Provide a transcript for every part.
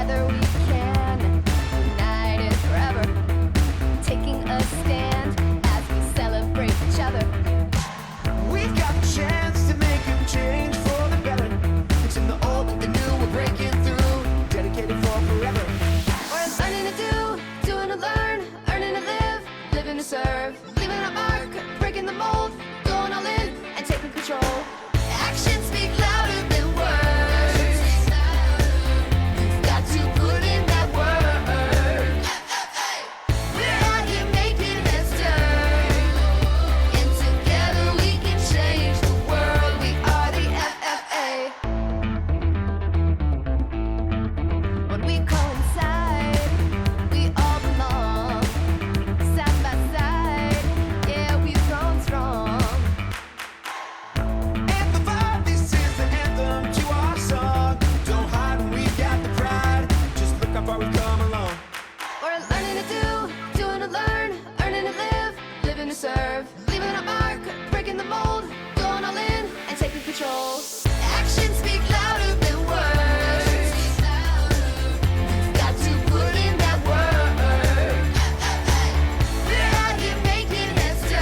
Together we can, united forever, taking a stand as we celebrate each other. We've got the chance to make a change for the better. Mixing the old with the new, we're breaking through, dedicated for forever. We're learning to do, doing to learn, earning to live, living to serve, leaving a mark, breaking the mold, going all in and taking control. Actions speak louder than words. You've got to put in that word. We're out here making history, and together we can change the world. We are the FFA. When we coincide, we all belong, side by side. Yeah, we've grown strong. And the vibe, this is the anthem to our song. Don't hide when we've got the pride. Just look how far we've come along. We're learning to do, doing to learn, earning to live, living to serve, leaving a mark, breaking the mold, going all in and taking control. Actions speak louder than words. You've got to put in that word. We're out here making history,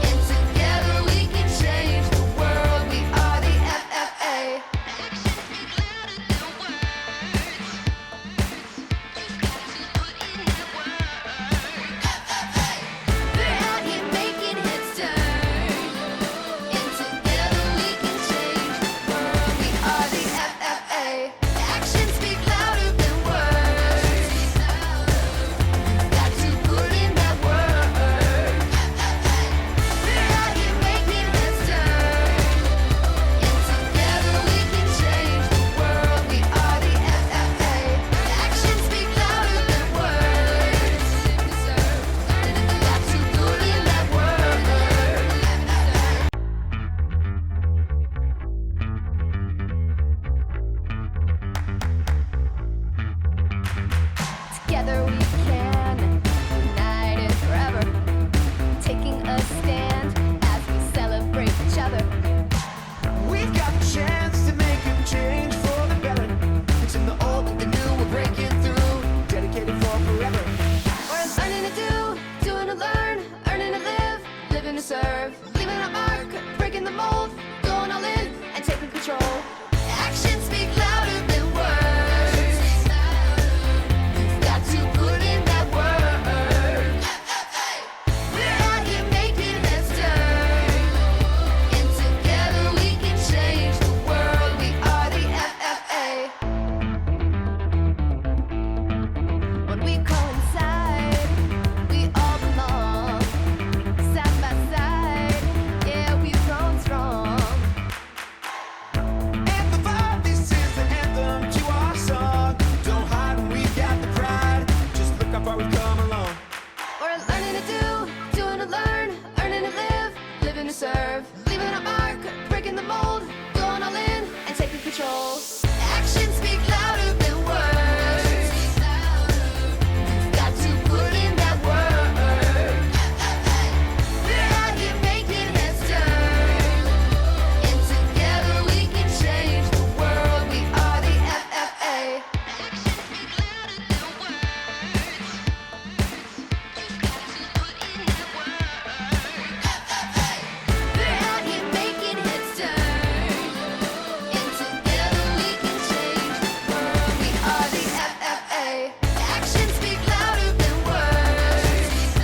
and together we can change the world. We are the FFA. Actions speak louder than words. We're out here making history, and together we can change the world. We are the FFA. Actions speak louder than words. You've got to put in that word. We're out here making history, and together we can change the world. We are the FFA. Actions speak louder than words. You've got to put in that word. Together we can, united forever, taking a stand as we celebrate each other. We've got the chance to make a change for the better. Mixing the old with the new, we're breaking through, dedicated for forever. We're learning to do, doing to learn, earning to live, living to serve, leaving a mark, breaking the mold, going all in and taking control. Actions speak louder than words. You've got to put in that word. We're out here making history, and together we can change the world. We are the FFA. When we coincide, we all belong, side by side. Yeah, we've grown strong. And the vibe, this is the anthem to our song. Don't hide when we've got the pride. Just look how far we've come along. We're learning to do, doing to learn, earning to live, living to serve, leaving a mark, breaking the mold, going all in and taking control. Actions speak louder than words. You've got to put in that word. We're out here making history, and together we can change the world. We are the FFA. Actions speak louder than words. We're out here making history, and together we can change the world. We are the FFA. Actions speak louder than words. You've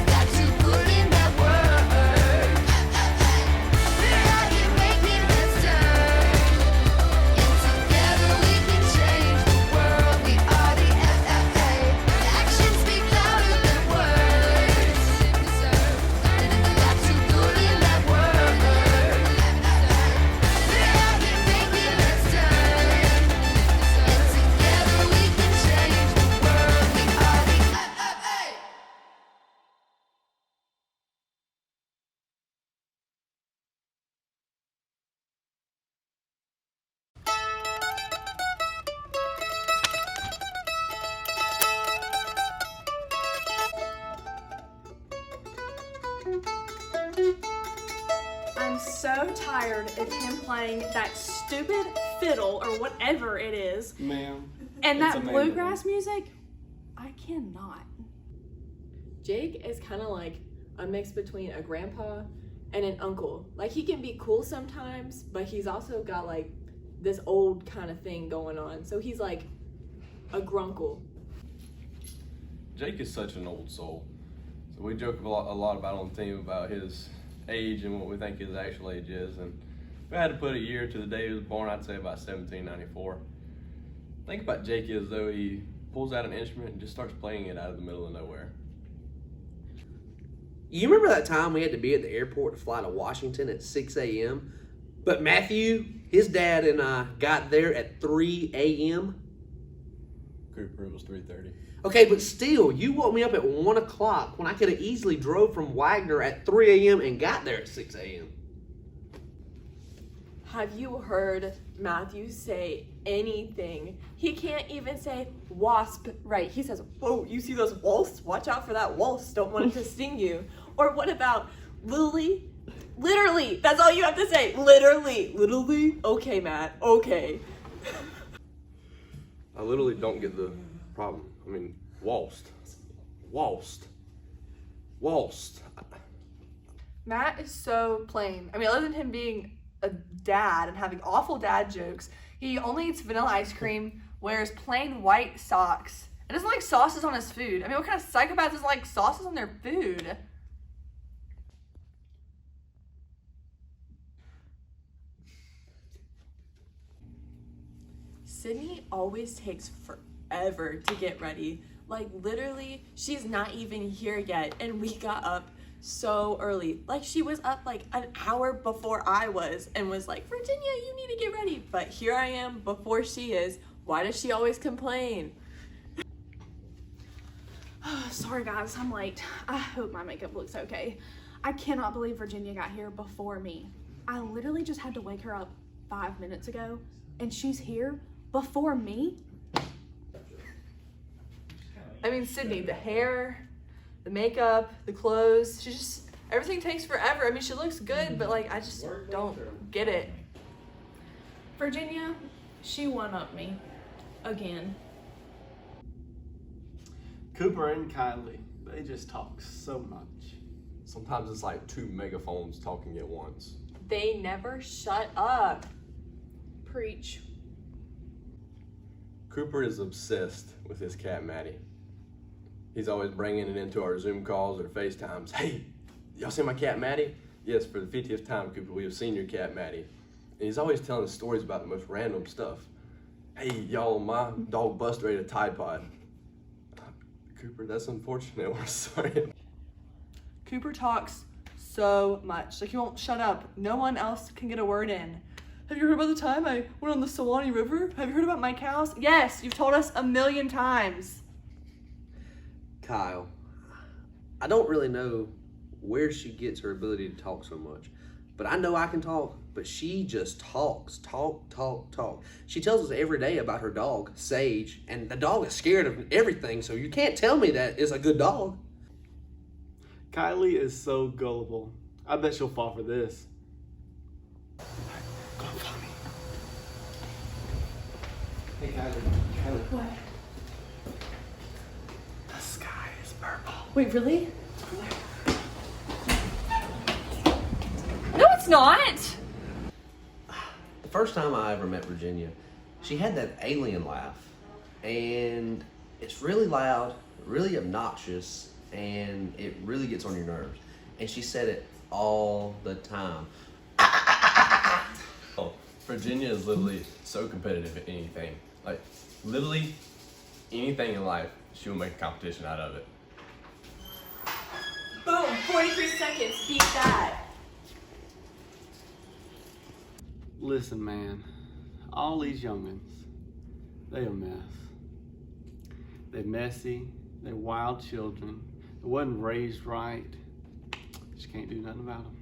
got to put in that word. We're out here making history, and together we can change the world. We are the FFA. Actions speak louder than words. You've got to put in that word. We're out here making history, and together we can change the world. We are the FFA. I'm so tired of him playing that stupid fiddle or whatever it is. Ma'am. And it's that a man bluegrass music, I cannot. Jake is kind of like a mix between a grandpa and an uncle. Like, he can be cool sometimes, but he's also got like this old kind of thing going on. So he's like a grunkle. Jake is such an old soul. So we joke a lot about on the team about his age and what we think his actual age is. And if I had to put a year to the day he was born, I'd say about 1794. The thing about Jake is, though, he pulls out an instrument and just starts playing it out of the middle of nowhere. You remember that time we had to be at the airport to fly to Washington at 6 a.m.? But Matthew, his dad, and I got there at 3 a.m.? Cooper, it was 3:30. Okay, but still, you woke me up at 1 o'clock when I could have easily drove from Wagner at 3 a.m. and got there at 6 a.m. Have you heard Matthew say anything? He can't even say wasp right. He says, whoa, you see those wasps? Watch out for that wasp. Don't want it to sting you. Or what about literally? Literally. That's all you have to say. Literally. Literally? Okay, Matt. Okay. I literally don't get the problem. I mean, waltzed. Matt is so plain. I mean, other than him being a dad and having awful dad jokes, he only eats vanilla ice cream, wears plain white socks, and doesn't like sauces on his food. I mean, what kind of psychopath doesn't like sauces on their food? Sydney always takes forever to get ready. Like, literally, she's not even here yet, and we got up so early. Like, she was up like an hour before I was and was like, Virginia, you need to get ready. But here I am before she is. Why does she always complain? Sorry guys, I'm late. I hope my makeup looks okay. I cannot believe Virginia got here before me. I literally just had to wake her up 5 minutes ago, and she's here before me. I mean, Sydney, the hair, the makeup, the clothes, she just, everything takes forever. I mean, she looks good, but like, I just don't get it. Virginia, she one-upped me. Again. Cooper and Kylie, they just talk so much. Sometimes it's like two megaphones talking at once. They never shut up. Preach. Cooper is obsessed with his cat, Maddie. He's always bringing it into our Zoom calls or FaceTimes. Hey, y'all see my cat, Maddie? Yes, for the 50th time, Cooper, we have seen your cat, Maddie. And he's always telling us stories about the most random stuff. Hey, y'all, my dog Buster ate a Tide Pod. Cooper, that's unfortunate. We're sorry. Cooper talks so much. Like, he won't shut up. No one else can get a word in. Have you heard about the time I went on the Suwannee River? Have you heard about my cows? Yes, you've told us 1,000,000 times. Kyle, I don't really know where she gets her ability to talk so much, but I know I can talk, but she just talk. She tells us every day about her dog, Sage, and the dog is scared of everything, so you can't tell me that is a good dog. Kylie is so gullible. I bet she'll fall for this. Hey, Kylie. What? The sky is purple. Wait, really? No, it's not. The first time I ever met Virginia, she had that alien laugh, and it's really loud, really obnoxious, and it really gets on your nerves. And she said it all the time. Oh, Virginia is literally so competitive at anything. Like, literally anything in life, she will make a competition out of it. Boom, 43 seconds, beat that. Listen, man, all these youngins, they a mess. They're messy, they're wild children, they wasn't raised right, just can't do nothing about them.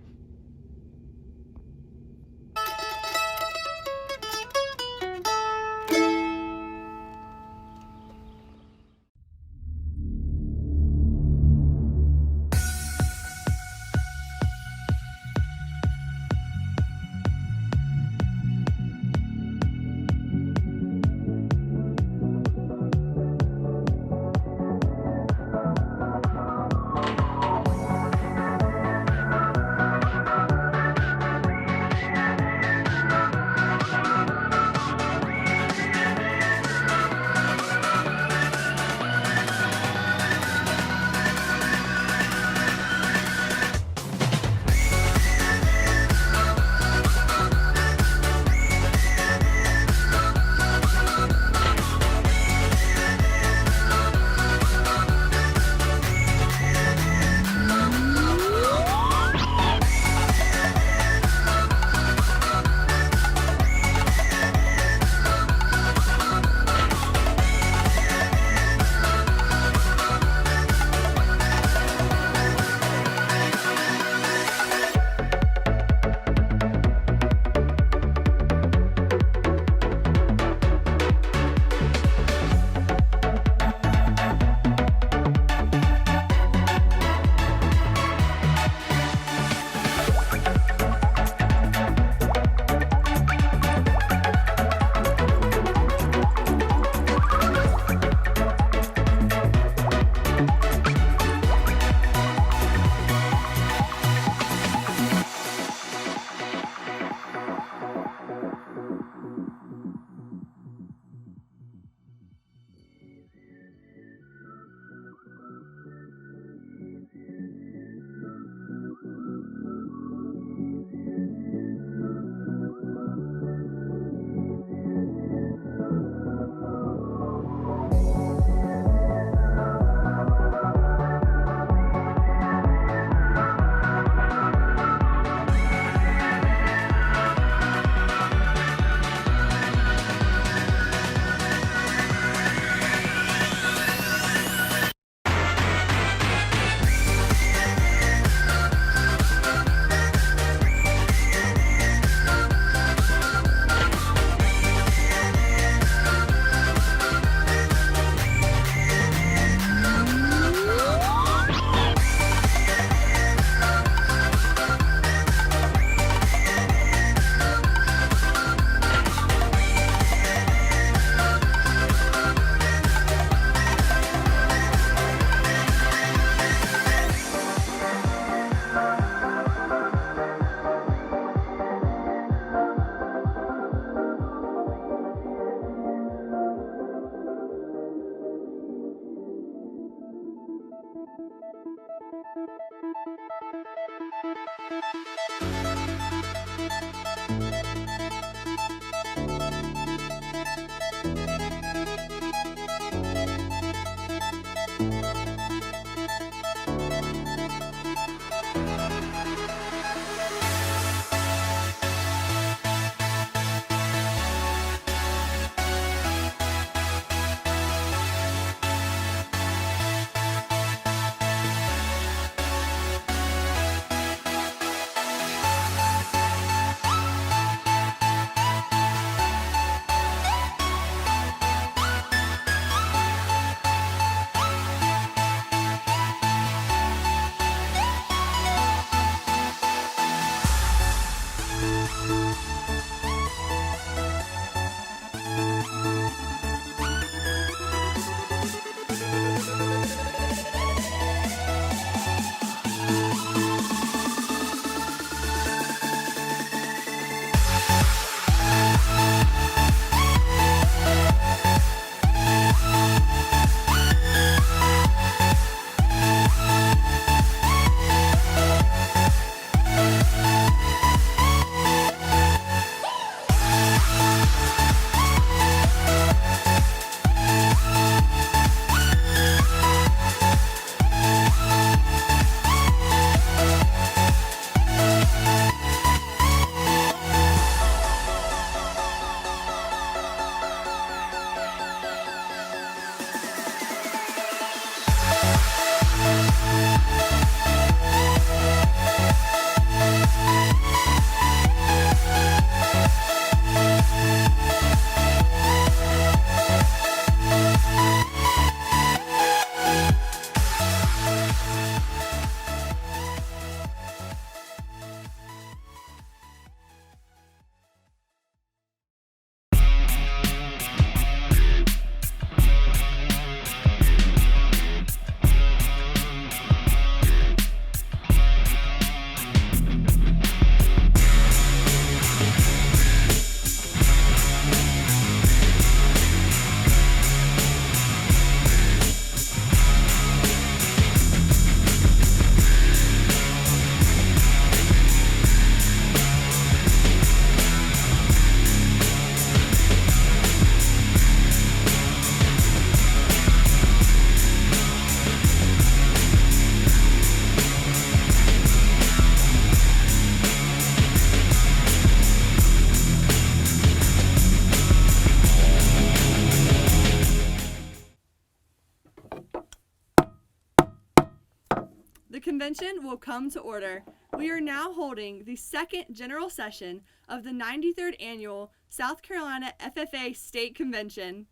The convention will come to order. We are now holding the second general session of the 93rd Annual South Carolina FFA State Convention.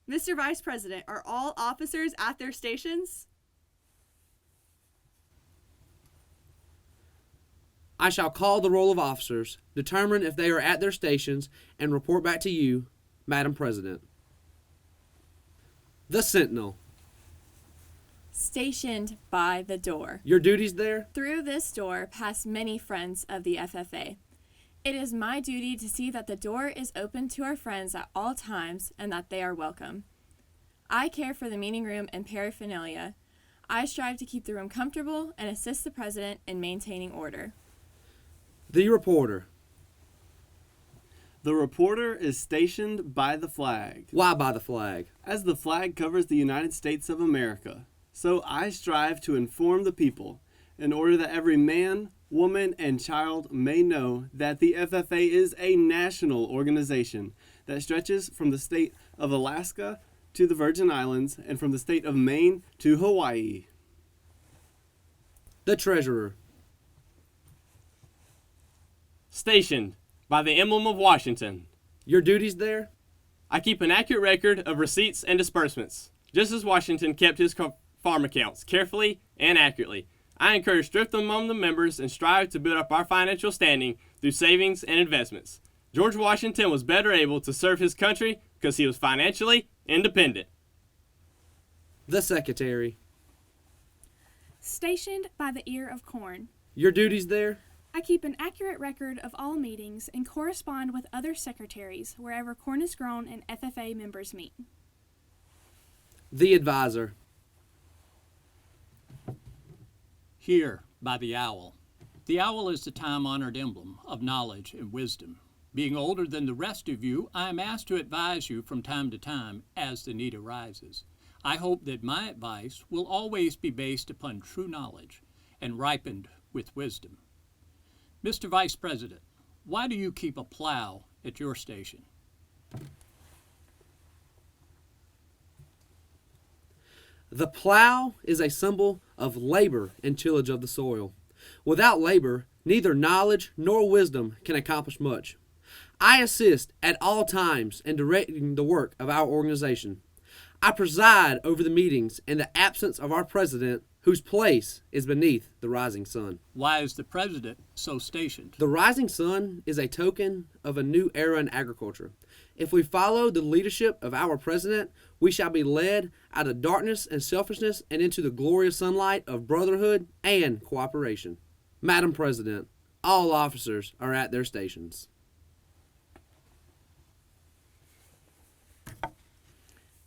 Mr. Vice President, are all officers at their stations? I shall call the roll of officers, determine if they are at their stations, and report back to you, Madam President. The Sentinel. Stationed by the door. Your duties there? Through this door pass many friends of the FFA. It is my duty to see that the door is open to our friends at all times and that they are welcome. I care for the meeting room and paraphernalia. I strive to keep the room comfortable and assist the President in maintaining order. The Reporter. The reporter is stationed by the flag. Why by the flag? As the flag covers the United States of America, so I strive to inform the people in order that every man, woman, and child may know that the FFA is a national organization that stretches from the state of Alaska to the Virgin Islands and from the state of Maine to Hawaii. The Treasurer. Stationed by the emblem of Washington. Your duties there? I keep an accurate record of receipts and disbursements, just as Washington kept his farm accounts carefully and accurately. I encourage thrift among the members and strive to build up our financial standing through savings and investments. George Washington was better able to serve his country because he was financially independent. The Secretary. Stationed by the ear of corn. Your duties there? I keep an accurate record of all meetings and correspond with other secretaries wherever corn is grown and FFA members meet. The Advisor. Here, by the owl. The owl is the time-honored emblem of knowledge and wisdom. Being older than the rest of you, I am asked to advise you from time to time as the need arises. I hope that my advice will always be based upon true knowledge and ripened with wisdom. Mr. Vice President, why do you keep a plow at your station? The plow is a symbol of labor and tillage of the soil. Without labor, neither knowledge nor wisdom can accomplish much. I assist at all times in directing the work of our organization. I preside over the meetings in the absence of our president, whose place is beneath the rising sun. Why is the president so stationed? The rising sun is a token of a new era in agriculture. If we follow the leadership of our president, we shall be led out of darkness and selfishness and into the glorious sunlight of brotherhood and cooperation. Madam President, all officers are at their stations.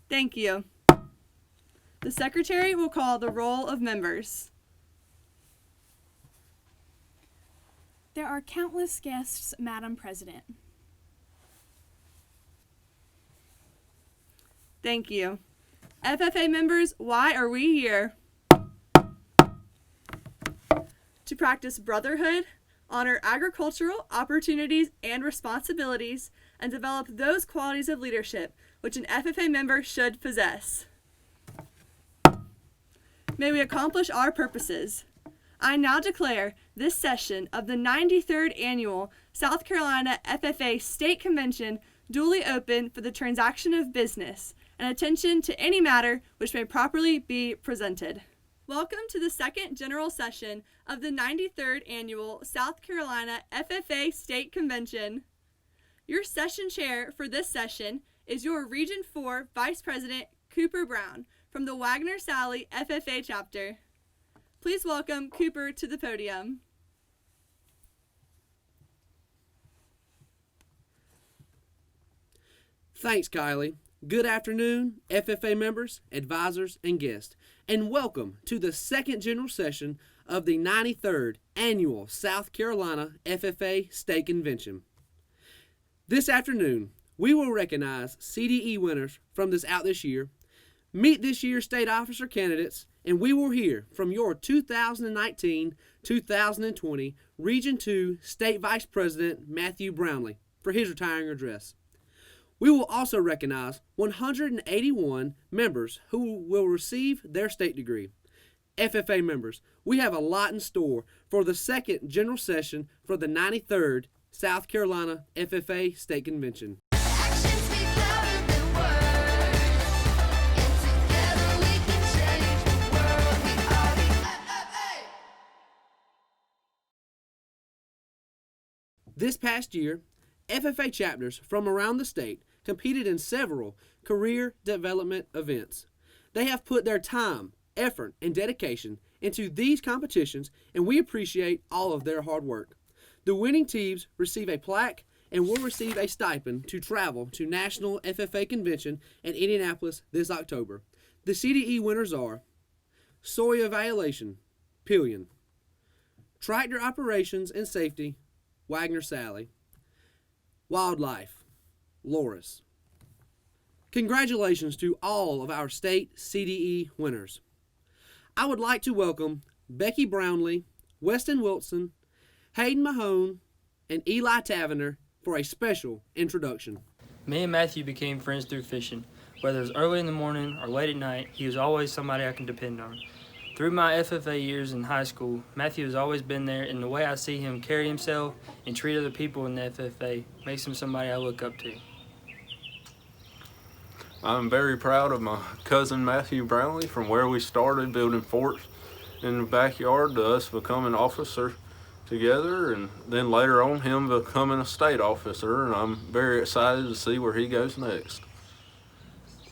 Thank you. The Secretary will call the roll of members. There are countless guests, Madam President. Thank you. FFA members, why are we here? To practice brotherhood, honor agricultural opportunities and responsibilities, and develop those qualities of leadership which an FFA member should possess. May we accomplish our purposes. I now declare this session of the 93rd Annual South Carolina FFA State Convention duly open for the transaction of business and attention to any matter which may properly be presented. Welcome to the second general session of the 93rd Annual South Carolina FFA State Convention. Your session chair for this session is your Region 4 Vice President Cooper Brown from the Wagner-Salley FFA chapter. Please welcome Cooper to the podium. Thanks, Kylie. Good afternoon, FFA members, advisors, and guests, and welcome to the second general session of the 93rd Annual South Carolina FFA State Convention. This afternoon, we will recognize CDE winners from this year, meet this year's state officer candidates, and we will hear from your 2019-2020 Region 2 State Vice President Matthew Brownlee for his retiring address. We will also recognize 181 members who will receive their state degree. FFA members, we have a lot in store for the second general session for the 93rd South Carolina FFA State Convention. Actions speak louder than words, and together we can change the world. We are the FFA. This past year, FFA chapters from around the state competed in several career development events. They have put their time, effort, and dedication into these competitions, and we appreciate all of their hard work. The winning teams receive a plaque and will receive a stipend to travel to National FFA Convention in Indianapolis this October. The CDE winners are Soy Evaluation, Pillion; Tractor Operations and Safety, Wagner-Salley; Wildlife, Loris. Congratulations to all of our state CDE winners. I would like to welcome Becky Brownlee, Weston Wilson, Hayden Mahone, and Eli Tavener for a special introduction. Me and Matthew became friends through fishing. Whether it was early in the morning or late at night, he was always somebody I can depend on. Through my FFA years in high school, Matthew has always been there, and the way I see him carry himself and treat other people in the FFA makes him somebody I look up to. I'm very proud of my cousin Matthew Brownlee, from where we started building forts in the backyard to us becoming officer together, and then later on him becoming a state officer, and I'm very excited to see where he goes next.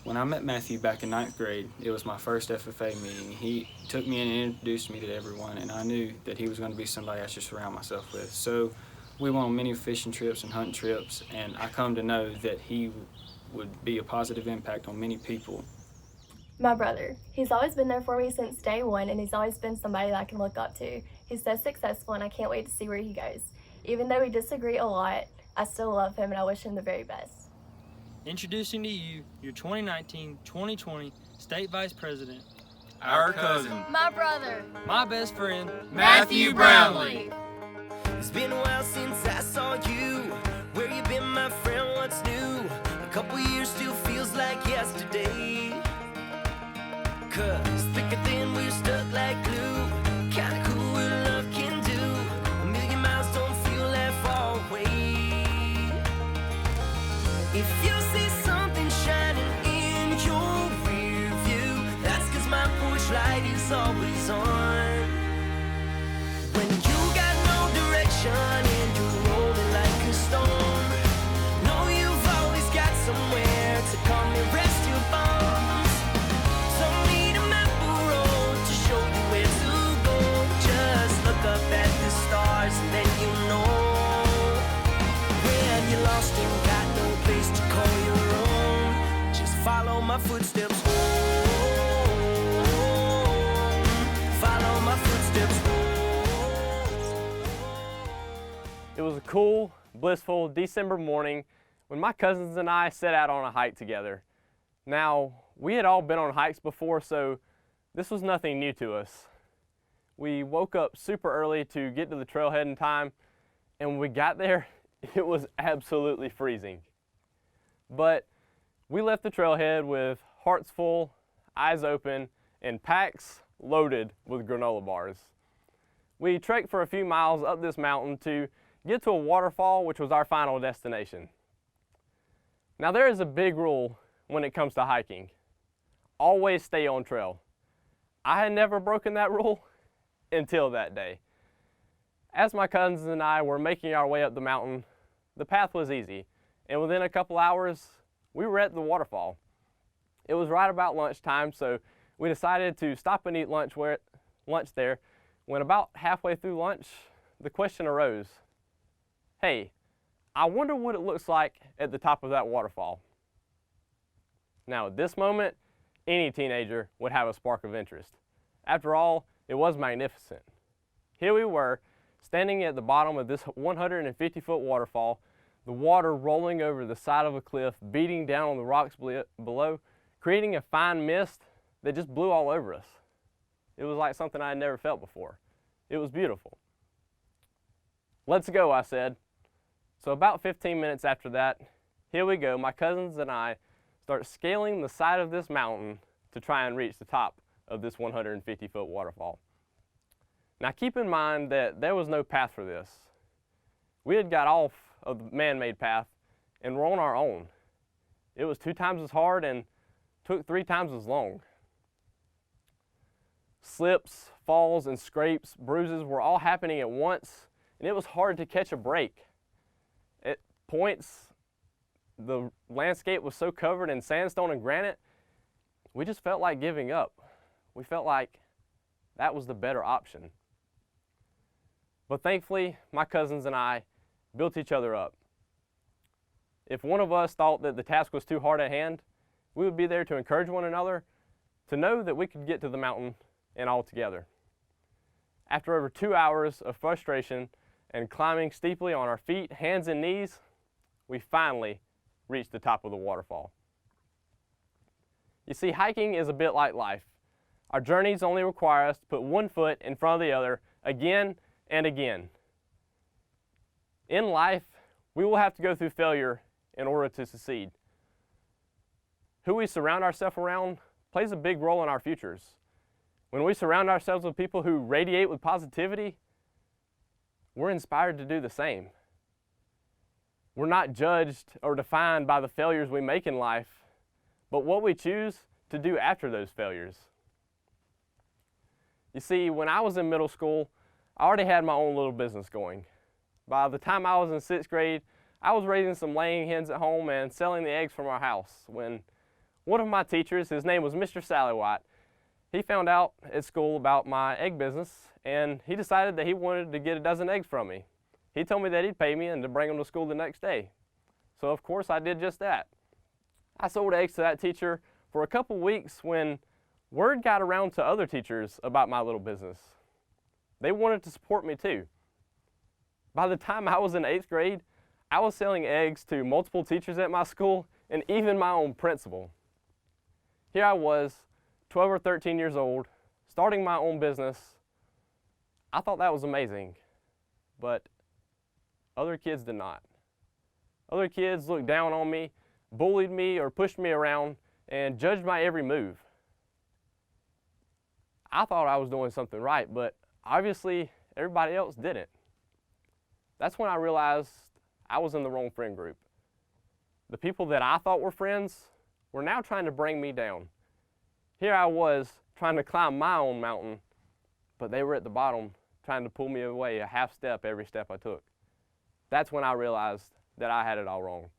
When I met Matthew back in 9th grade, it was my first FFA meeting. He took me in and introduced me to everyone, and I knew that he was going to be somebody I should surround myself with. So we went on many fishing trips and hunting trips, and I come to know that he would be a positive impact on many people. My brother. He's always been there for me since day one, and he's always been somebody that I can look up to. He's so successful, and I can't wait to see where he goes. Even though we disagree a lot, I still love him, and I wish him the very best. Introducing to you your 2019-2020 State Vice President, Our cousin, My brother, my best friend, Matthew Brownlee. It's been a while since I saw you. Where you been, my friend? What's new? A couple years still feels like yesterday. 'Cause thick or thin, we're stuck like glue. Kinda cool what love can do. A million miles don't feel that far away. If you see something shining in your rear view, that's 'cause my porch light is always on. When you got no direction and you're rolling like a stone, know you've always got somewhere to come and rest your bones. Don't need a map or road to show you where to go. Just look up at the stars and then you know. When you're lost and got no place to call your own, just follow my footsteps home. Follow my footsteps home. It was a cool, blissful December morning when my cousins and I set out on a hike together. Now, we had all been on hikes before, so this was nothing new to us. We woke up super early to get to the trailhead in time, and when we got there, it was absolutely freezing. But we left the trailhead with hearts full, eyes open, and packs loaded with granola bars. We trekked for a few miles up this mountain to get to a waterfall, which was our final destination. Now, there is a big rule when it comes to hiking. Always stay on trail. I had never broken that rule until that day. As my cousins and I were making our way up the mountain, the path was easy, and within a couple hours, we were at the waterfall. It was right about lunchtime, so we decided to stop and eat lunch there. When about halfway through lunch, the question arose, hey, I wonder what it looks like at the top of that waterfall. Now, at this moment, any teenager would have a spark of interest. After all, it was magnificent. Here we were, standing at the bottom of this 150-foot waterfall, the water rolling over the side of a cliff, beating down on the rocks below, creating a fine mist that just blew all over us. It was like something I had never felt before. It was beautiful. Let's go, I said. So about 15 minutes after that, here we go, my cousins and I start scaling the side of this mountain to try and reach the top of this 150-foot waterfall. Now keep in mind that there was no path for this. We had got off of the man-made path and were on our own. It was 2 times as hard and took 3 times as long. Slips, falls, and scrapes, bruises were all happening at once, and it was hard to catch a break. At points, the landscape was so covered in sandstone and granite, we just felt like giving up. We felt like that was the better option. But thankfully, my cousins and I built each other up. If one of us thought that the task was too hard at hand, we would be there to encourage one another, to know that we could get to the mountain and all together. After over 2 hours of frustration and climbing steeply on our feet, hands, and knees, we finally reached the top of the waterfall. You see, hiking is a bit like life. Our journeys only require us to put one foot in front of the other again and again. In life, we will have to go through failure in order to succeed. Who we surround ourselves around plays a big role in our futures. When we surround ourselves with people who radiate with positivity, we're inspired to do the same. We're not judged or defined by the failures we make in life, but what we choose to do after those failures. You see, when I was in middle school, I already had my own little business going. By the time I was in 6th grade, I was raising some laying hens at home and selling the eggs from our house when one of my teachers, his name was Mr. Sallywhite, he found out at school about my egg business and he decided that he wanted to get a dozen eggs from me. He told me that he'd pay me and to bring them to school the next day. So of course I did just that. I sold eggs to that teacher for a couple weeks when word got around to other teachers about my little business. they wanted to support me too. By the time I was in 8th grade, I was selling eggs to multiple teachers at my school and even my own principal. Here I was, 12 or 13 years old, starting my own business. I thought that was amazing, but other kids did not. Other kids looked down on me, bullied me, or pushed me around, and judged my every move. I thought I was doing something right, but obviously everybody else didn't. That's when I realized I was in the wrong friend group. The people that I thought were friends were now trying to bring me down. Here I was trying to climb my own mountain, but they were at the bottom trying to pull me away a half step every step I took. That's when I realized that I had it all wrong.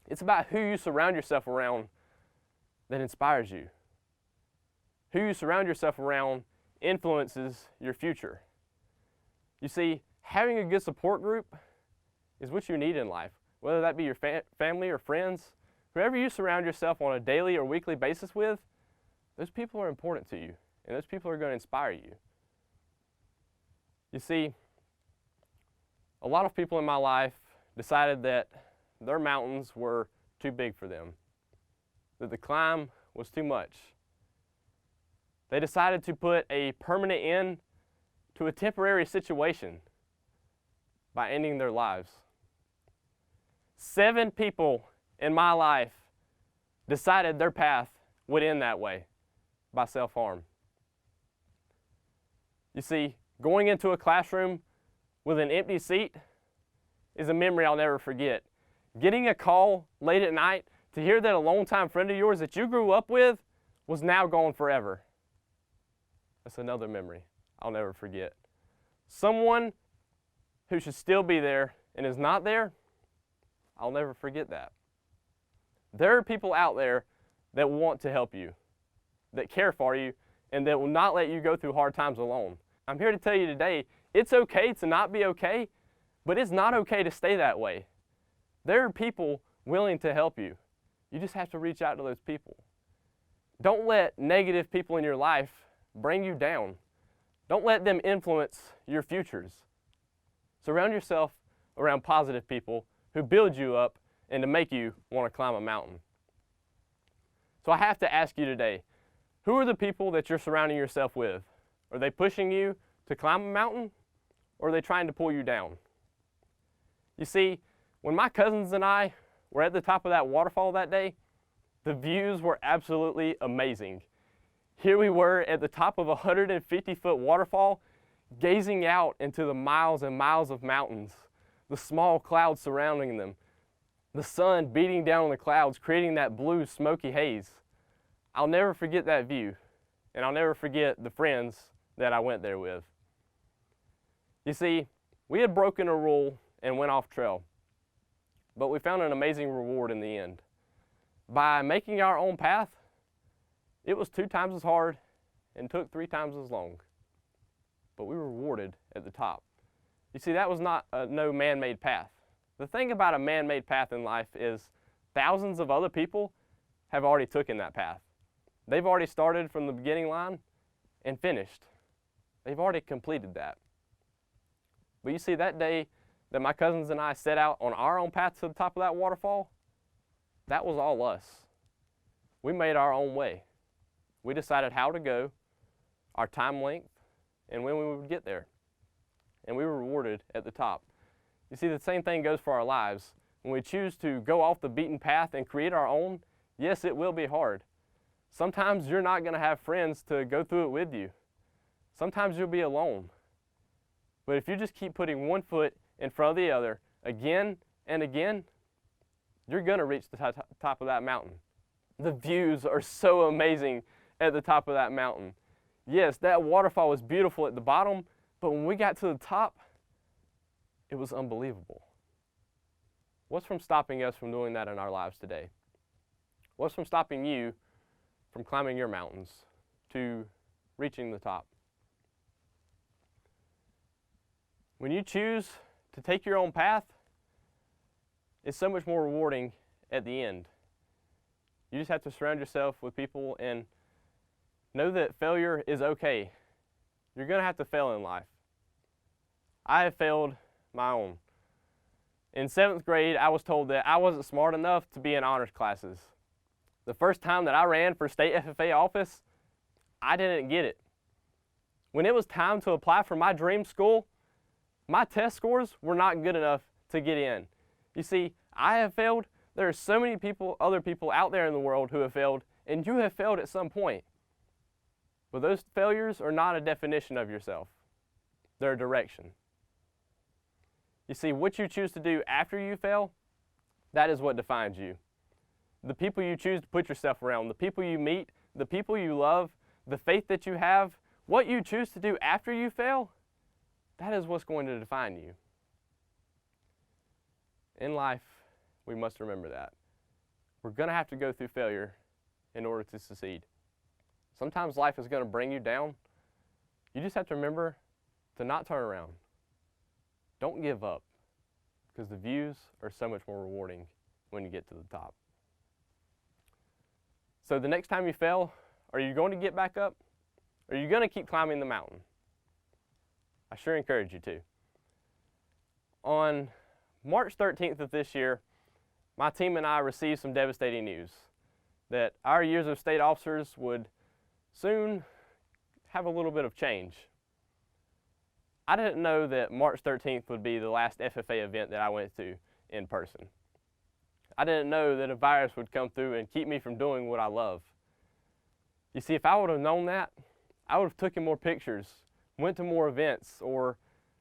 It's about who you surround yourself around that inspires you. Who you surround yourself around influences your future. You see, having a good support group is what you need in life, whether that be your family or friends. Whoever you surround yourself on a daily or weekly basis with, those people are important to you, and those people are going to inspire you. You see, a lot of people in my life decided that their mountains were too big for them, that the climb was too much. They decided to put a permanent end to a temporary situation by ending their lives. 7 people in my life decided their path would end that way, by self-harm. You see, going into a classroom with an empty seat is a memory I'll never forget. Getting a call late at night to hear that a longtime friend of yours that you grew up with was now gone forever. That's another memory I'll never forget. Someone who should still be there and is not there, I'll never forget that. There are people out there that want to help you, that care for you, and that will not let you go through hard times alone. I'm here to tell you today, it's okay to not be okay, but it's not okay to stay that way. There are people willing to help you. You just have to reach out to those people. Don't let negative people in your life bring you down. Don't let them influence your futures. Surround yourself around positive people who build you up and to make you want to climb a mountain. So I have to ask you today, who are the people that you're surrounding yourself with? Are they pushing you to climb a mountain, or are they trying to pull you down? You see, when my cousins and I were at the top of that waterfall that day, the views were absolutely amazing. Here we were at the top of a 150-foot waterfall, gazing out into the miles and miles of mountains, the small clouds surrounding them, the sun beating down on the clouds, creating that blue smoky haze. I'll never forget that view, and I'll never forget the friends that I went there with. You see, we had broken a rule and went off trail, but we found an amazing reward in the end. By making our own path, it was 2 times as hard and took 3 times as long, but we were rewarded at the top. You see, that was not no man-made path. The thing about a man-made path in life is thousands of other people have already taken that path. They've already started from the beginning line and finished. They've already completed that. But you see, that day that my cousins and I set out on our own path to the top of that waterfall, that was all us. We made our own way. We decided how to go, our time length, and when we would get there. And we were rewarded at the top. You see, the same thing goes for our lives. When we choose to go off the beaten path and create our own, yes, it will be hard. Sometimes you're not going to have friends to go through it with you. Sometimes you'll be alone. But if you just keep putting one foot in front of the other again and again, you're going to reach the top of that mountain. The views are so amazing at the top of that mountain. Yes, that waterfall was beautiful at the bottom, but when we got to the top, it was unbelievable. What's from stopping us from doing that in our lives today? What's from stopping you from climbing your mountains to reaching the top? When you choose to take your own path, it's so much more rewarding at the end. You just have to surround yourself with people and know that failure is okay. you're going to have to fail in life. I have failed my own. In 7th grade, I was told that I wasn't smart enough to be in honors classes. The first time that I ran for state FFA office, I didn't get it. When it was time to apply for my dream school, my test scores were not good enough to get in. You see, I have failed. There are so many other people out there in the world who have failed, and you have failed at some point. But those failures are not a definition of yourself. They're a direction. You see, what you choose to do after you fail, that is what defines you. The people you choose to put yourself around, the people you meet, the people you love, the faith that you have, what you choose to do after you fail, that is what's going to define you. In life, we must remember that. We're going to have to go through failure in order to succeed. Sometimes life is going to bring you down. You just have to remember to not turn around. Don't give up, because the views are so much more rewarding when you get to the top. So the next time you fail, are you going to get back up? Or are you going to keep climbing the mountain? I sure encourage you to. On March 13th of this year, my team and I received some devastating news that our years of state officers would soon have a little bit of change. I didn't know that March 13th would be the last FFA event that I went to in person. I didn't know that a virus would come through and keep me from doing what I love. You see, if I would have known that, I would have taken more pictures, went to more events, or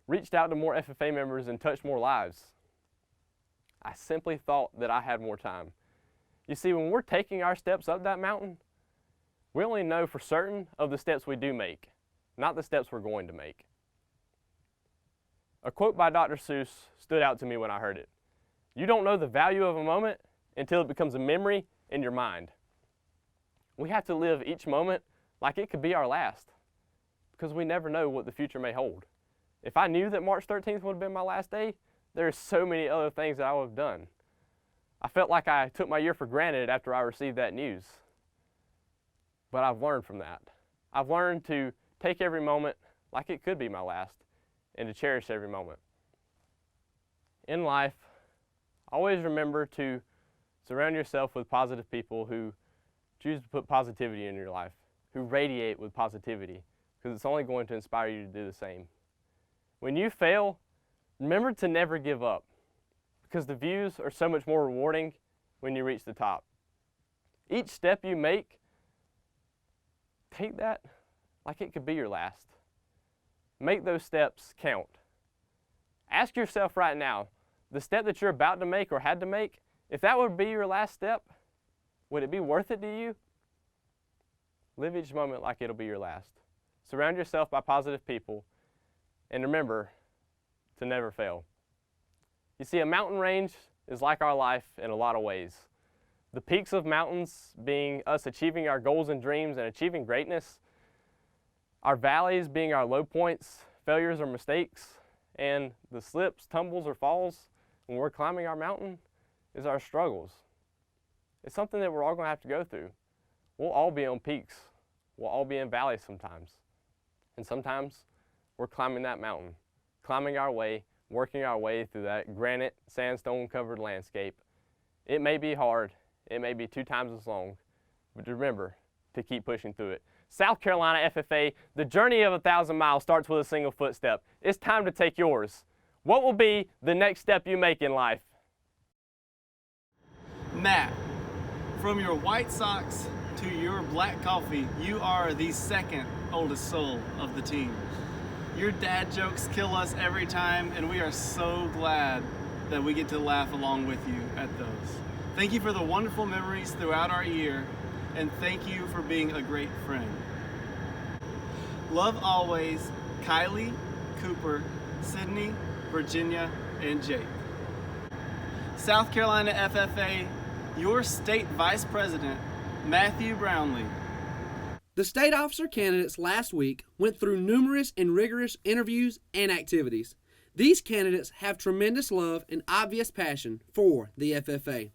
reached out to more FFA members and touched more lives. I simply thought that I had more time. You see, when we're taking our steps up that mountain, we only know for certain of the steps we do make, not the steps we're going to make. A quote by Dr. Seuss stood out to me when I heard it. You don't know the value of a moment until it becomes a memory in your mind. We have to live each moment like it could be our last, because we never know what the future may hold. If I knew that March 13th would have been my last day, there are so many other things that I would have done. I felt like I took my year for granted after I received that news. But I've learned from that. I've learned to take every moment like it could be my last, and to cherish every moment. In life, always remember to surround yourself with positive people who choose to put positivity in your life, who radiate with positivity, because it's only going to inspire you to do the same. When you fail, remember to never give up, because the views are so much more rewarding when you reach the top. Each step you make, take that like it could be your last. Make those steps count. Ask yourself right now, the step that you're about to make or had to make, if that would be your last step, would it be worth it to you? Live each moment like it'll be your last. Surround yourself by positive people, and remember to never fail. You see, a mountain range is like our life in a lot of ways. The peaks of mountains being us achieving our goals and dreams and achieving greatness, our valleys being our low points, failures or mistakes, and the slips, tumbles, or falls when we're climbing our mountain is our struggles. It's something that we're all going to have to go through. We'll all be on peaks. We'll all be in valleys sometimes. And sometimes we're climbing that mountain, climbing our way, working our way through that granite, sandstone-covered landscape. It may be hard. It may be 2 times as long, but remember to keep pushing through it. South Carolina FFA, the journey of 1,000 miles starts with a single footstep. It's time to take yours. What will be the next step you make in life? Matt, from your white socks to your black coffee, you are the second oldest soul of the team. Your dad jokes kill us every time, and we are so glad that we get to laugh along with you at those. Thank you for the wonderful memories throughout our year, and thank you for being a great friend. Love always, Kylie, Cooper, Sydney, Virginia, and Jake. South Carolina FFA, your state vice president, Matthew Brownlee. The state officer candidates last week went through numerous and rigorous interviews and activities. These candidates have tremendous love and obvious passion for the FFA.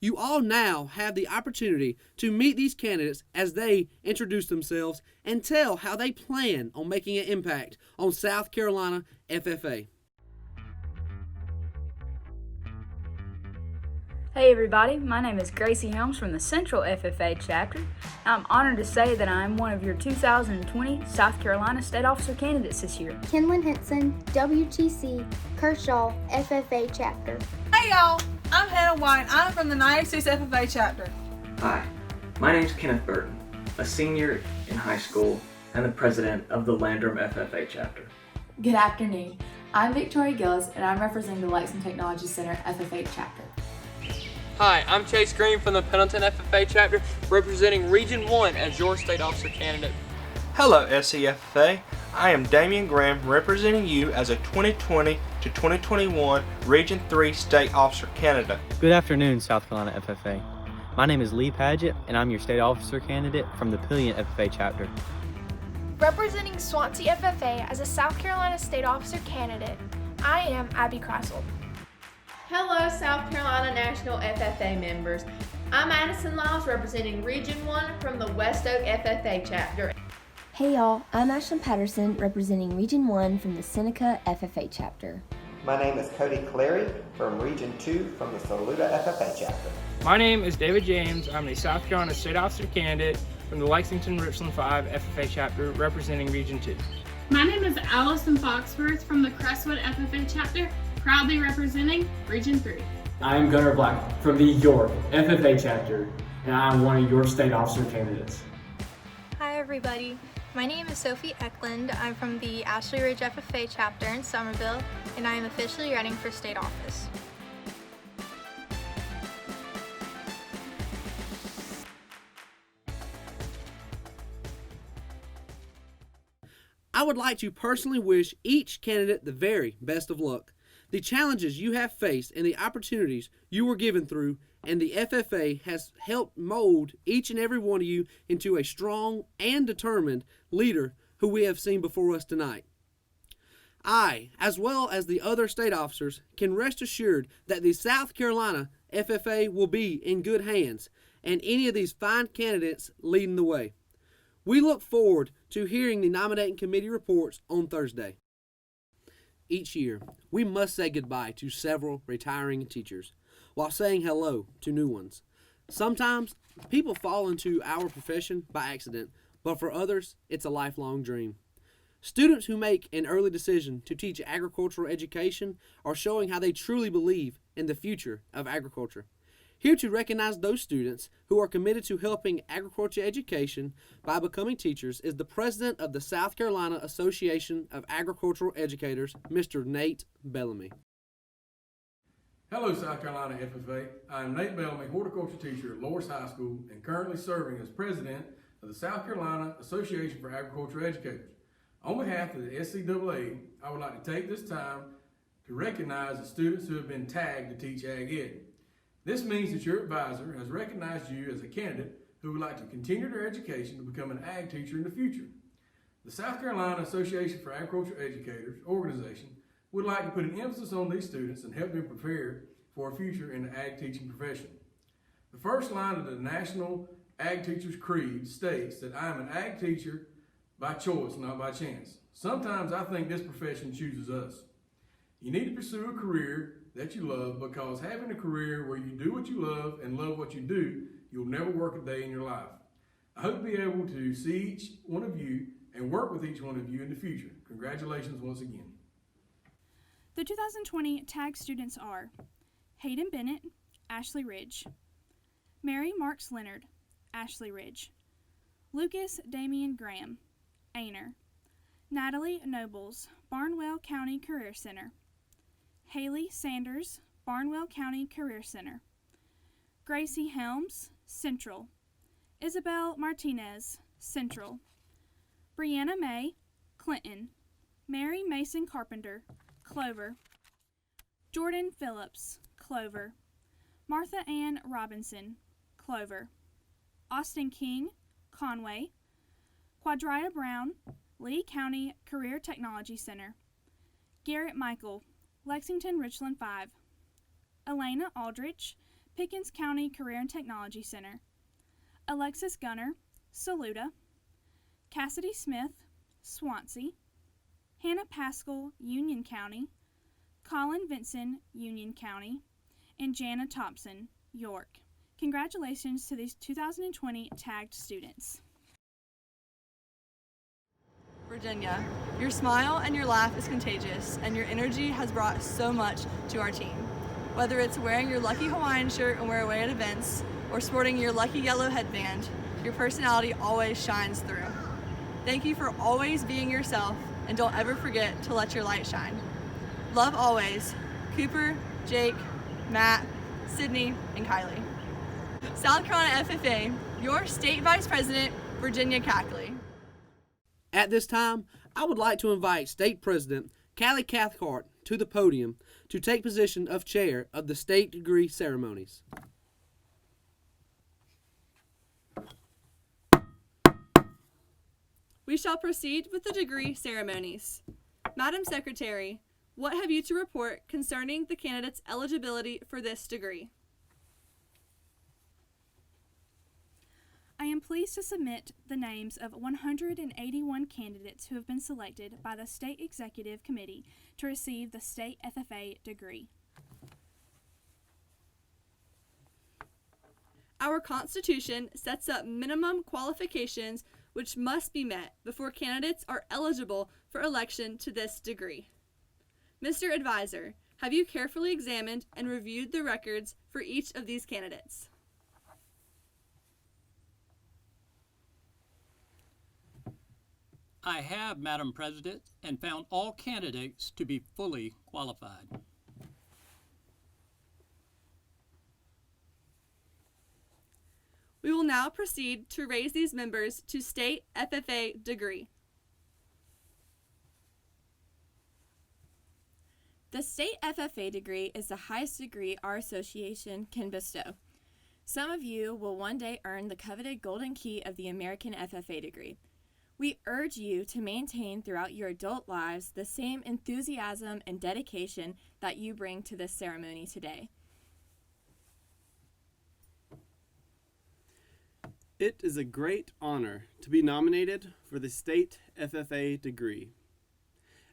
You all now have the opportunity to meet these candidates as they introduce themselves and tell how they plan on making an impact on South Carolina FFA. Hey everybody, my name is Gracie Helms from the Central FFA chapter. I'm honored to say that I'm one of your 2020 South Carolina State Officer candidates this year. Kenlyn Henson, WTC, Kershaw, FFA chapter. Hey y'all, I'm Hannah White. I'm from the 96 FFA chapter. Hi, my name's Kenneth Burton, a senior in high school and the president of the Landrum FFA chapter. Good afternoon. I'm Victoria Gillis and I'm representing the Lexington Technology Center FFA chapter. Hi, I'm Chase Green from the Pendleton FFA chapter, representing Region 1 as your state officer candidate. Hello SCFFA, I am Damian Graham representing you as a 2020 to 2021 Region 3 State Officer candidate. Good afternoon, South Carolina FFA. My name is Lee Padgett, and I'm your state officer candidate from the Pillion FFA chapter. Representing Swansea FFA as a South Carolina State Officer candidate, I am Abby Kreisel. Hello, South Carolina National FFA members. I'm Addison Lyles representing Region 1 from the West Oak FFA chapter. Hey y'all, I'm Ashlyn Patterson representing Region 1 from the Seneca FFA chapter. My name is Cody Clary from Region 2 from the Saluda FFA chapter. My name is David James. I'm a South Carolina State Officer candidate from the Lexington-Richland 5 FFA chapter representing Region 2. My name is Allison Foxworth from the Crestwood FFA chapter, proudly representing Region 3. I am Gunnar Black from the York FFA chapter, and I am one of your state officer candidates. Hi everybody, my name is Sophie Eklund. I'm from the Ashley Ridge FFA chapter in Somerville, and I am officially running for state office. I would like to personally wish each candidate the very best of luck. The challenges you have faced and the opportunities you were given through and the FFA has helped mold each and every one of you into a strong and determined leader who we have seen before us tonight. I, as well as the other state officers, can rest assured that the South Carolina FFA will be in good hands and any of these fine candidates leading the way. We look forward to hearing the nominating committee reports on Thursday. Each year, we must say goodbye to several retiring teachers while saying hello to new ones. Sometimes, people fall into our profession by accident, but for others, it's a lifelong dream. Students who make an early decision to teach agricultural education are showing how they truly believe in the future of agriculture. Here to recognize those students who are committed to helping agriculture education by becoming teachers is the president of the South Carolina Association of Agricultural Educators, Mr. Nate Bellamy. Hello, South Carolina FFA. I am Nate Bellamy, horticulture teacher at Loris High School and currently serving as president of the South Carolina Association for Agricultural Educators. On behalf of the SCAAE, I would like to take this time to recognize the students who have been tagged to teach Ag Ed. This means that your advisor has recognized you as a candidate who would like to continue their education to become an ag teacher in the future. The South Carolina Association for Agricultural Educators organization would like to put an emphasis on these students and help them prepare for a future in the ag teaching profession. The first line of the National Ag Teachers Creed states that I am an ag teacher by choice, not by chance. Sometimes I think this profession chooses us. You need to pursue a career that you love, because having a career where you do what you love and love what you do, you'll never work a day in your life. I hope to be able to see each one of you and work with each one of you in the future. Congratulations once again. The 2020 TAG students are Hayden Bennett, Ashley Ridge; Mary Marks Leonard, Ashley Ridge; Lucas Damian Graham, Aner; Natalie Nobles, Barnwell County Career Center; Haley Sanders, Barnwell County Career Center; Gracie Helms, Central; Isabel Martinez, Central; Brianna May, Clinton; Mary Mason Carpenter, Clover; Jordan Phillips, Clover; Martha Ann Robinson, Clover; Austin King, Conway; Quadria Brown, Lee County Career Technology Center; Garrett Michael, Lexington Richland 5; Elena Aldrich, Pickens County Career and Technology Center, Alexis Gunner, Saluda, Cassidy Smith, Swansea, Hannah Paschal, Union County, Colin Vinson, Union County, and Jana Thompson, York. Congratulations to these 2020 tagged students. Virginia, your smile and your laugh is contagious, and your energy has brought so much to our team. Whether it's wearing your lucky Hawaiian shirt and wear away at events, or sporting your lucky yellow headband, your personality always shines through. Thank you for always being yourself, and don't ever forget to let your light shine. Love always, Cooper, Jake, Matt, Sydney, and Kylie. South Carolina FFA, your State Vice President, Virginia Cackley. At this time, I would like to invite State President Callie Cathcart to the podium to take position of Chair of the State Degree Ceremonies. We shall proceed with the degree ceremonies. Madam Secretary, what have you to report concerning the candidate's eligibility for this degree? I am pleased to submit the names of 181 candidates who have been selected by the State Executive Committee to receive the State FFA degree. Our Constitution sets up minimum qualifications which must be met before candidates are eligible for election to this degree. Mr. Advisor, have you carefully examined and reviewed the records for each of these candidates? I have, Madam President, and found all candidates to be fully qualified. We will now proceed to raise these members to State FFA degree. The State FFA degree is the highest degree our association can bestow. Some of you will one day earn the coveted golden key of the American FFA degree. We urge you to maintain throughout your adult lives the same enthusiasm and dedication that you bring to this ceremony today. It is a great honor to be nominated for the State FFA degree.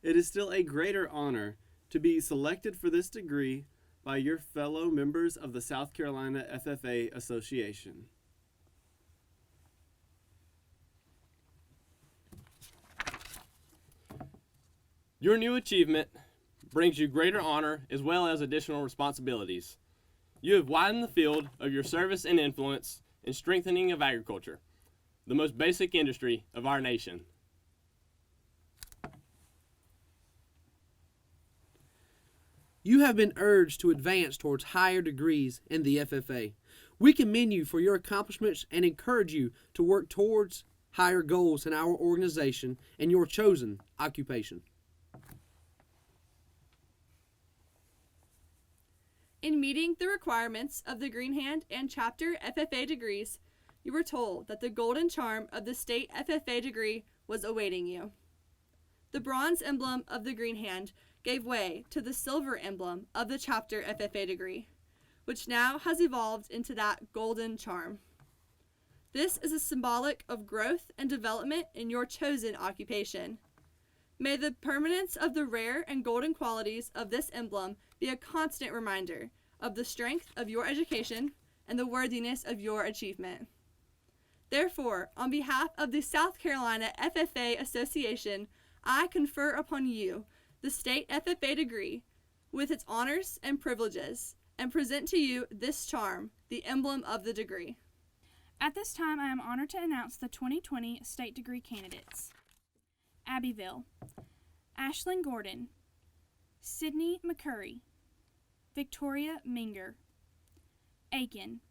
It is still a greater honor to be selected for this degree by your fellow members of the South Carolina FFA Association. Your new achievement brings you greater honor as well as additional responsibilities. You have widened the field of your service and influence in strengthening of agriculture, the most basic industry of our nation. You have been urged to advance towards higher degrees in the FFA. We commend you for your accomplishments and encourage you to work towards higher goals in our organization and your chosen occupation. In meeting the requirements of the Green Hand and Chapter FFA degrees, you were told that the golden charm of the State FFA degree was awaiting you. The bronze emblem of the Green Hand gave way to the silver emblem of the Chapter FFA degree, which now has evolved into that golden charm. This is a symbolic of growth and development in your chosen occupation. May the permanence of the rare and golden qualities of this emblem be a constant reminder of the strength of your education and the worthiness of your achievement. Therefore, on behalf of the South Carolina FFA Association, I confer upon you the State FFA degree with its honors and privileges, and present to you this charm, the emblem of the degree. At this time, I am honored to announce the 2020 state degree candidates. Abbeville, Ashlyn Gordon, Sydney McCurry, Victoria Minger, Aiken,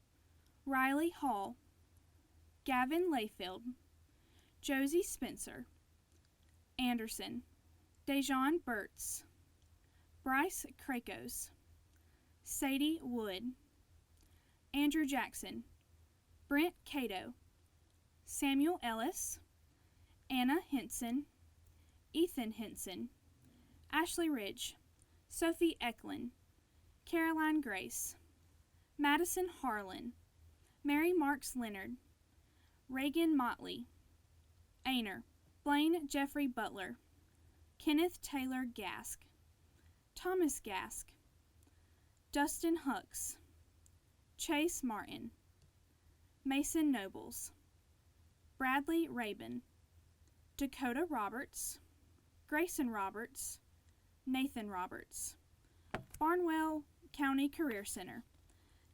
Riley Hall, Gavin Layfield, Josie Spencer, Anderson, Dejan Burtz, Bryce Krakos, Sadie Wood, Andrew Jackson, Brent Cato, Samuel Ellis, Anna Henson, Ethan Henson, Ashley Ridge, Sophie Eklund, Caroline Grace, Madison Harlan, Mary Marks Leonard, Reagan Motley, Aner, Blaine Jeffrey Butler, Kenneth Taylor Gask, Thomas Gask, Dustin Hucks, Chase Martin, Mason Nobles, Bradley Rabin, Dakota Roberts, Grayson Roberts, Nathan Roberts, Barnwell County Career Center,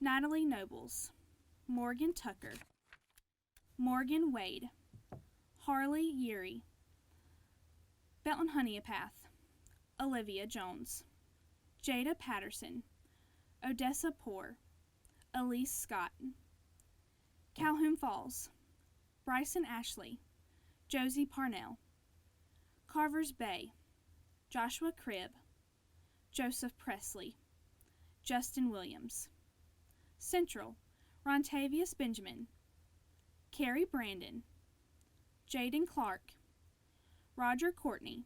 Natalie Nobles, Morgan Tucker, Morgan Wade, Harley Yeary, Belton Honeypath, Olivia Jones, Jada Patterson, Odessa Poor, Elise Scott, Calhoun Falls, Bryson Ashley, Josie Parnell, Carvers Bay, Joshua Cribb, Joseph Presley, Justin Williams, Central, Rontavius Benjamin, Carrie Brandon, Jaden Clark, Roger Courtney,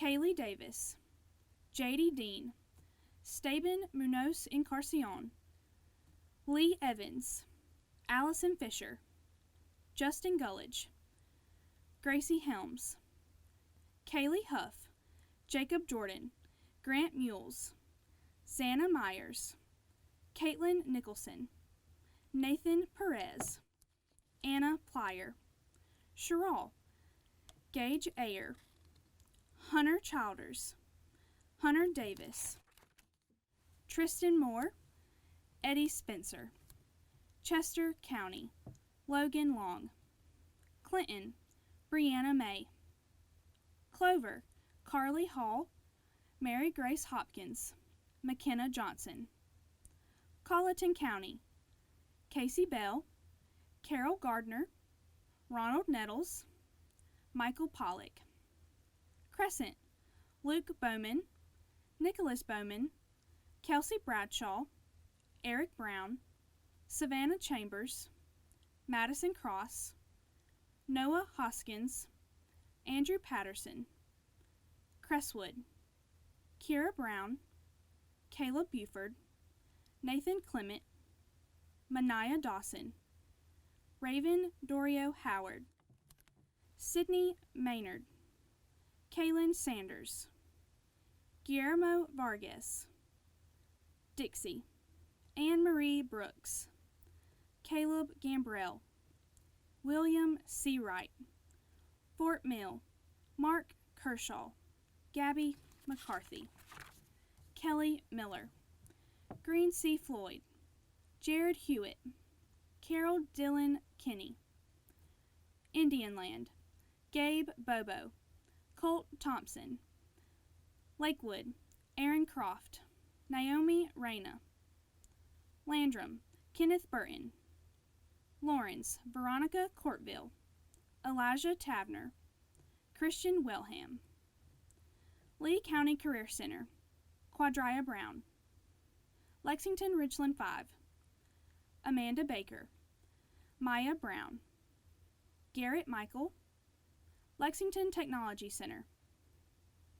Kaylee Davis, J.D. Dean, Staben Munoz Encarcion, Lee Evans, Allison Fisher, Justin Gullidge, Gracie Helms, Kaylee Huff, Jacob Jordan, Grant Mules, Xana Myers, Caitlin Nicholson, Nathan Perez, Anna Plyer, Sherrall, Gage Ayer, Hunter Childers, Hunter Davis, Tristan Moore, Eddie Spencer, Chester County, Logan Long, Clinton, Brianna May, Clover, Carly Hall, Mary Grace Hopkins, McKenna Johnson, Colleton County, Casey Bell, Carol Gardner, Ronald Nettles, Michael Pollock, Crescent, Luke Bowman, Nicholas Bowman, Kelsey Bradshaw, Eric Brown, Savannah Chambers, Madison Cross, Noah Hoskins, Andrew Patterson, Cresswood, Kira Brown, Caleb Buford, Nathan Clement, Mania Dawson, Raven Dorio Howard, Sydney Maynard, Kaylin Sanders, Guillermo Vargas, Dixie, Anne Marie Brooks, Caleb Gambrell, William C. Wright, Fort Mill, Mark Kershaw, Gabby McCarthy, Kelly Miller, Green C. Floyd, Jared Hewitt, Carol Dillon Kinney, Indian Land, Gabe Bobo, Colt Thompson, Lakewood, Aaron Croft, Naomi Reyna, Landrum, Kenneth Burton, Lawrence, Veronica Courtville, Elijah Tavner, Christian Wellham, Lee County Career Center, Quadria Brown, Lexington Richland 5, Amanda Baker, Maya Brown, Garrett Michael, Lexington Technology Center,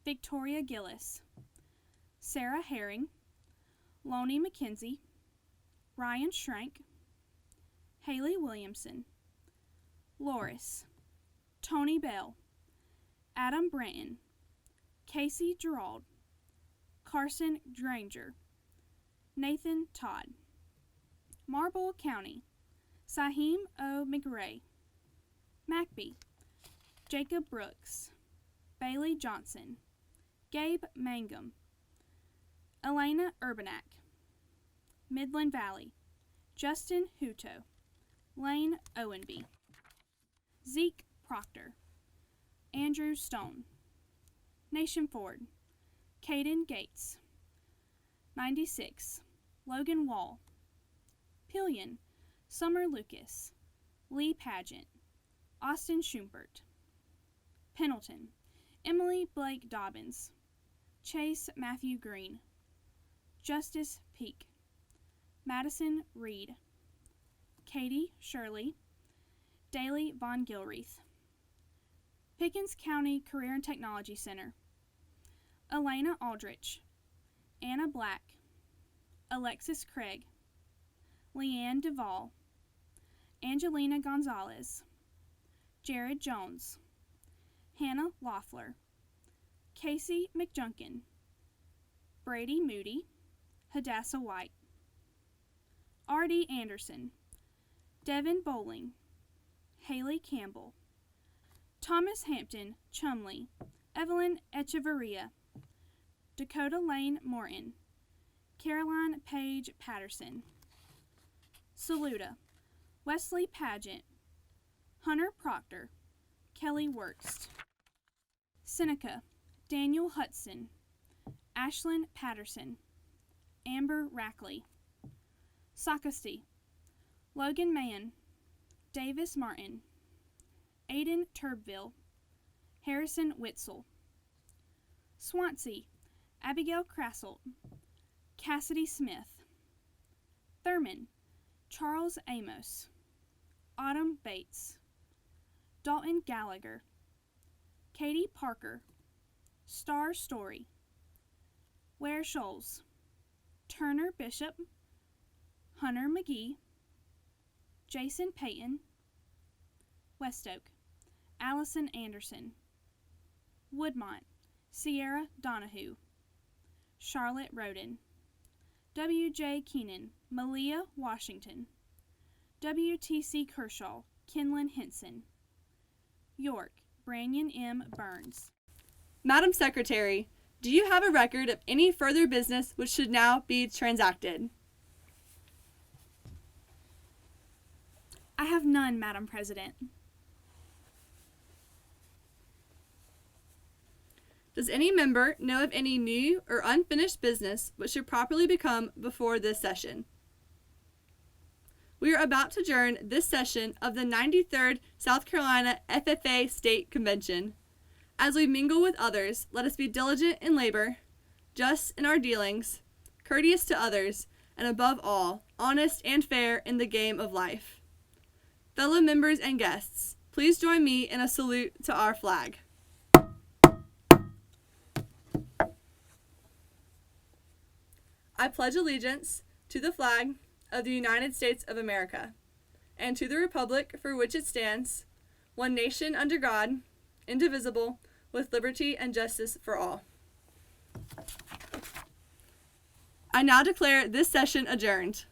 Victoria Gillis, Sarah Herring, Lonnie McKenzie, Ryan Schrank, Haley Williamson, Loris, Tony Bell, Adam Branton, Casey Gerald, Carson Granger, Nathan Todd, Marlborough County, Saheem O. McRae, Macby, Jacob Brooks, Bailey Johnson, Gabe Mangum, Elena Urbanak, Midland Valley, Justin Hutto, Lane Owenby, Zeke Proctor, Andrew Stone, Nation Ford, Caden Gates, 96, Logan Wall, Pillion, Summer Lucas, Lee Pageant, Austin Schumpert, Pendleton, Emily Blake Dobbins, Chase Matthew Green, Justice Peak, Madison Reed, Katie Shirley, Daly Von Gilreath, Pickens County Career and Technology Center, Elena Aldrich, Anna Black, Alexis Craig, Leanne Duvall, Angelina Gonzalez, Jared Jones, Hannah Loeffler, Casey McJunkin, Brady Moody, Hadassah White, R.D. Anderson, Devin Bowling, Haley Campbell, Thomas Hampton Chumley, Evelyn Echeverria, Dakota Lane Morton, Caroline Page Patterson, Saluda, Wesley Pageant, Hunter Proctor, Kelly Workst, Seneca, Daniel Hudson, Ashlyn Patterson, Amber Rackley, Sacristy, Logan Mann, Davis Martin, Aiden Turbeville, Harrison Witzel, Swansea, Abigail Krasselt, Cassidy Smith, Thurman, Charles Amos, Autumn Bates, Dalton Gallagher, Katie Parker, Star Story, Ware Scholes, Turner Bishop, Hunter McGee, Jason Payton, Westoak, Allison Anderson, Woodmont, Sierra Donahue, Charlotte Roden, W.J. Keenan, Malia Washington, W.T.C. Kershaw, Kenlyn Henson, York, Branyon M. Burns. Madam Secretary, do you have a record of any further business which should now be transacted? I have none, Madam President. Does any member know of any new or unfinished business which should properly become before this session? We are about to adjourn this session of the 93rd South Carolina FFA State Convention. As we mingle with others, let us be diligent in labor, just in our dealings, courteous to others, and above all, honest and fair in the game of life. Fellow members and guests, please join me in a salute to our flag. I pledge allegiance to the flag of the United States of America, and to the republic for which it stands, one nation under God, indivisible, with liberty and justice for all. I now declare this session adjourned.